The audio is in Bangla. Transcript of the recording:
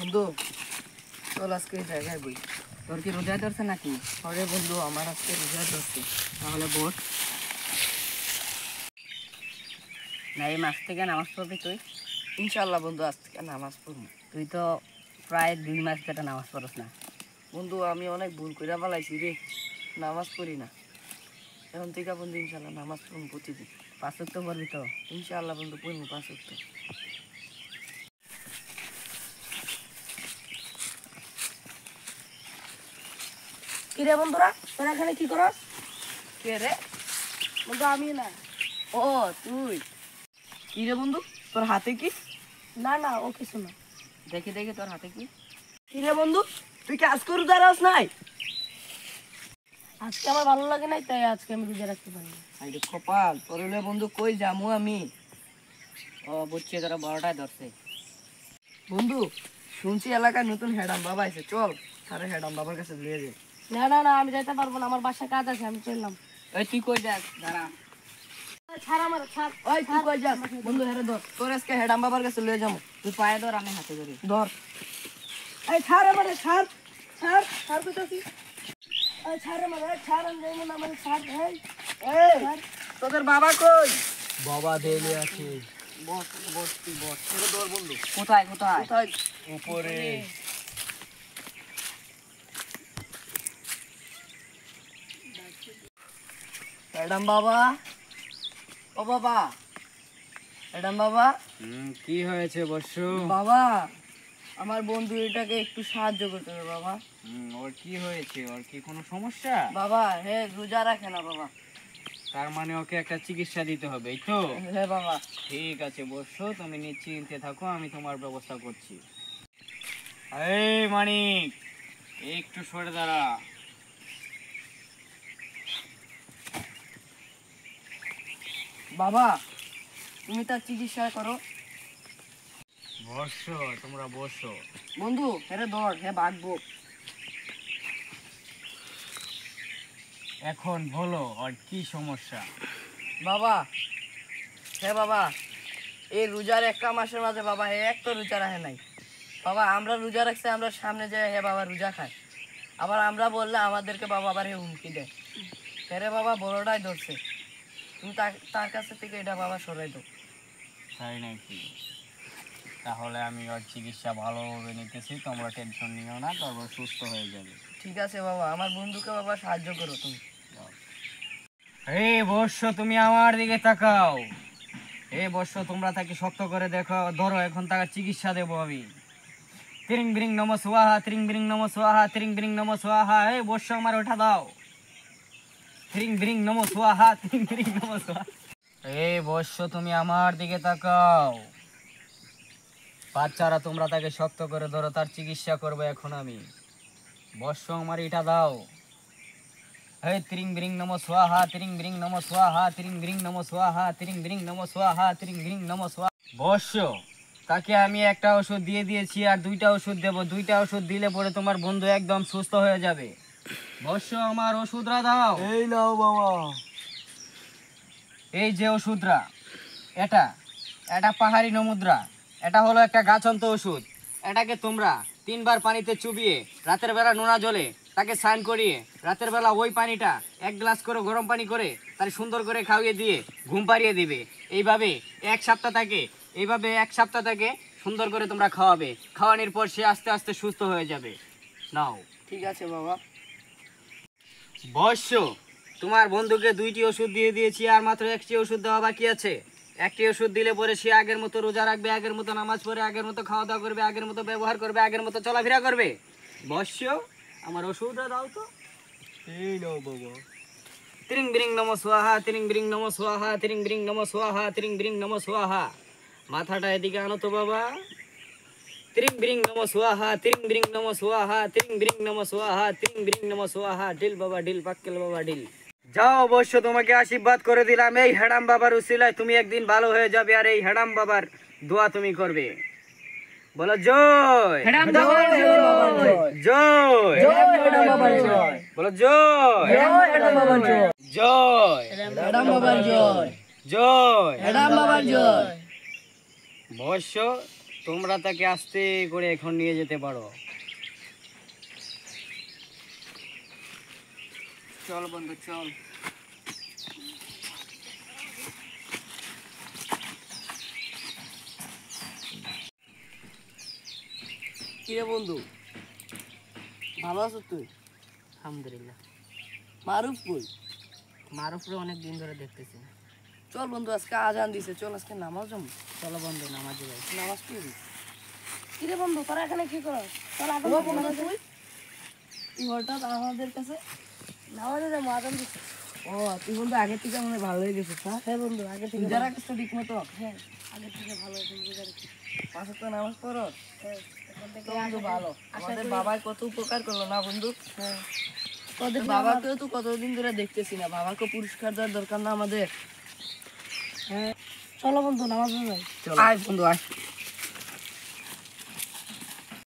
বন্ধু চল আজকে এই জায়গায় বই। তোর কি রোজা ধরছে নাকি? আরে বন্ধু আমার আজকে রোজা ধরছে। তাহলে বোট না, এই মাস থেকে নামাজ পড়বি তুই? ইনশাল্লাহ বন্ধু আজ থেকে নামাজ পড়বো। তুই তো প্রায় 2 মাস ধরে নামাজ পড়স না। বন্ধু আমি অনেক ভুল করে ফেলাইছি রে, নামাজ পড়ি না। এখন থেকে বন্ধু ইনশাল্লাহ নামাজ পড়বো প্রতিদিন। 5 ওয়াক্ত পড়বি তো? ইনশাল্লাহ বন্ধু পড়বো 5 ওয়াক্ত। কিরে বন্ধুরা, তোরা এখানে কি করস? কে রে? বন্ধু আমি না। ও তুই কি রে বন্ধু, তোর হাতে কি? না না, ও কিছু না। দেখি দেখি তোর হাতে কি। কিরে বন্ধু, তুই কি আজকে রোজা রাস নাই? আজকে আমার ভালো লাগে নাই, তাই আজকে আমি রোজা রাখতে পারি না। আরে কপাল, তোর হলে বন্ধু কই যামু আমি। ও বুঝছি, তোরা 12টায় ধরছে। বন্ধু শুনছি এলাকায় নতুন হেডাম বাবা আছে, চল সারে হেডাম বাবার কাছে নিয়ে যাই। না না না, আমি যাইতে পারবো না, আমার বাসায় কাজ আছে, আমি চললাম। এই তুই কই যাস? দাঁড়া। ছাড় আমার, ছাড়। ওই তুই কই যাস? বন্ধু হেরে ধর, তোর আজকে হেডাম বাবার কাছে নিয়ে যাবো। তুই পায়ে ধর, আমি হাতে ধরি। ধর। এই ছাড় আমারে, ছাড় ছাড় ছাড় কইতাছি। এই ছাড় আমারে, ছাড়, আমি যাইবো না, আমারে ছাড়। এই এই ছাড়। তোদের বাবা কই? বাবা দেলে আছে বস বস তুই বস, তোকে ধর বন্ধু। কোথায় কোথায়? কোথায়? উপরে। হেডাম বাবা, ও বাবা, হেডাম বাবা। কি হয়েছে বর্ষ? বাবা আমার বন্ধু এটাকে একটু সাহায্য করতে হবে বাবা। ওর কি হয়েছে? ওর কি কোনো সমস্যা? বাবা হে রোজা রাখে না বাবা। তার মানে ওকে একটা চিকিৎসা দিতে হবে, এই তো? হে বাবা। ঠিক আছে বর্ষ, তুমি নিশ্চিন্তে থাকো, আমি তোমার ব্যবস্থা করছি। এই মানিক, একটু সরে দাঁড়া। বাবা তুমি তার চিকিৎসা করো। বর্ষ, তোমরা বসো। বন্ধু হেরে ধর, হে বাগবো। এখন বলো ওর কি সমস্যা? বাবা হে বাবা, এই রোজার একটা মাসের মাঝে বাবা হে এক তো রোজা রাখে নাই। বাবা আমরা রোজা রাখছি, আমরা সামনে যাই হে বাবা রোজা খায়। আবার আমরা বললে আমাদেরকে বাবা আবার হে হুমকি দেয়। হেরে বাবা বড়টাই ধরছে, তুমি তার কাছে থেকে এটা বাবা সরাই দাও। তাই নাকি? তাহলে আমি ওর চিকিৎসা ভালোভাবে নিতেছি, তোমরা টেনশন নিও না, তারপর সুস্থ হয়ে যাবে। ঠিক আছে বাবা, আমার বন্ধুকে বাবা সাহায্য করো তুমি। এই বর্ষ, তুমি আমার দিকে তাকাও। এই বর্ষ, তোমরা তাকে শক্ত করে দেখো, ধরো, এখন তাকে চিকিৎসা দেবো আমি। ত্রিং বিরিং নম স্বাহা, ত্রিং বিরিং নম স্বাহা, ত্রিং বিরিং নম স্বাহা। এই বর্ষ আমার ওঠা দাও। ত্রিং বিরিং নম স্বাহা, ত্রিং বিরিং নম স্বাহা। এই বর্ষ, তুমি আমার দিকে তাকাও। বাচ্চারা তোমরা তাকে শক্ত করে ধরো, তার চিকিৎসা করবো এখন আমি। বর্ষ আমার এটা দাও। হে ত্রিং বিরিং নম স্বাহা, ত্রিং বিরিং নম স্বাহা, ত্রিং বিরিং নম স্বাহা, ত্রিং বিরিং নম স্বাহা, ত্রিং বিরিং নম স্বাহা। বর্ষ, তাকে আমি একটা ওষুধ দিয়ে দিয়েছি, আর 2টা ওষুধ দেব। 2টা ওষুধ দিলে পরে তোমার বন্ধু একদম সুস্থ হয়ে যাবে। বর্ষ আমার ওষুধরা দাও। এই নাও বাবা। এই যে ওষুধরা, এটা এটা পাহাড়ি নমুদ্রা। এটা হলো একটা গাছন্ত ওষুধ। এটাকে তোমরা 3 বার পানিতে চুবিয়ে রাতের বেলা নোনা জলে তাকে স্নান করিয়ে রাতের বেলা ওই পানিটা 1 গ্লাস করে গরম পানি করে তার সুন্দর করে খাইয়ে দিয়ে ঘুম পাড়িয়ে দিবে। এইভাবে 1 সপ্তাহ তাকে সুন্দর করে তোমরা খাওয়াবে। খাওয়ানোর পর সে আস্তে আস্তে সুস্থ হয়ে যাবে। নাও। ঠিক আছে বাবা। বর্ষ, তোমার বন্ধুকে 2টি ওষুধ দিয়ে দিয়েছি, আর মাত্র 1টি ওষুধ দেওয়া বাকি আছে। 1টি ওষুধ দিলে পরে সে আগের মতো রোজা রাখবে, আগের মতো নামাজ পড়ে, আগের মতো খাওয়া দাওয়া করবে, আগের মতো ব্যবহার করবে, আগের মতো চলাফেরা করবে। বর্ষ, আমার ওষুধটা দাও তো। এই নাও বাবা। ত্রিং বিরিং নম স্বাহা, ত্রিং বিরিং নম স্বাহা, ত্রিং বিরিং নম স্বাহা, ত্রিং বিরিং নম স্বাহা। মাথাটা এদিকে আনো তো বাবা। ত্রিং বিরিং নম স্বাহা, ত্রিং বিরিং নম স্বাহা, ত্রিং বিরিং নম স্বাহা, ত্রিং বিরিং নম স্বাহা। ডিল বাবা ডিল, পাক্কেল বাবা ডিল। যাও অবশ্য, তোমাকে আশীর্বাদ করে দিলাম। এই হেডাম বাবার উসিলায় তুমি একদিন ভালো হয়ে যাবে, আর এই হেডাম বাবার দোয়া তুমি করবে। বলো জয়। হেডাম বাবার জয়। জয়। হেডাম বাবার জয়। বলো জয়। হেডাম বাবার জয়। জয়। হেডাম বাবার জয়। জয়। হেডাম বাবার জয়। বর্ষ, তোমরা তাকে আস্তে করে এখন নিয়ে যেতে পারো। চল বন্ধু চল। কিরে বন্ধু, ভালো আছো তুই? আলহামদুলিল্লাহ। মারুফ কই? মারুফরে অনেক দিন ধরে দেখতেছি না। চল বন্ধু, আজকে আজান দিছে, চল আজকে নামাজ যাবো। চলো বন্ধু নামাজে যাই। নামাজ পড়বি? কিরে বন্ধু তোরা এখানে কি করো? চল আগে তুই তুই হঠাৎ আমাদের কাছে? নামাজে যাবো, আজান দিচ্ছে। ও তুই বন্ধু আগের থেকে মনে হয় ভালো হয়ে গেছিস না? হ্যাঁ বন্ধু আগে থেকে রোজা রাখিস তো ঠিক মতো? হ্যাঁ আগের থেকে ভালো এখন রোজা রাখি। 5 ওয়াক্ত নামাজ পড়ো? হ্যাঁ এখন থেকে তো বন্ধু ভালো, আমাদের করি। বাবা কত উপকার করলো না বন্ধু? হ্যাঁ তোদের বাবাকেও তো কতদিন ধরে দেখতেছি না, বাবাকে পুরস্কার দেওয়ার দরকার না আমাদের? হ্যাঁ চলো বন্ধু নামাজ যাই। আয় বন্ধু আয়।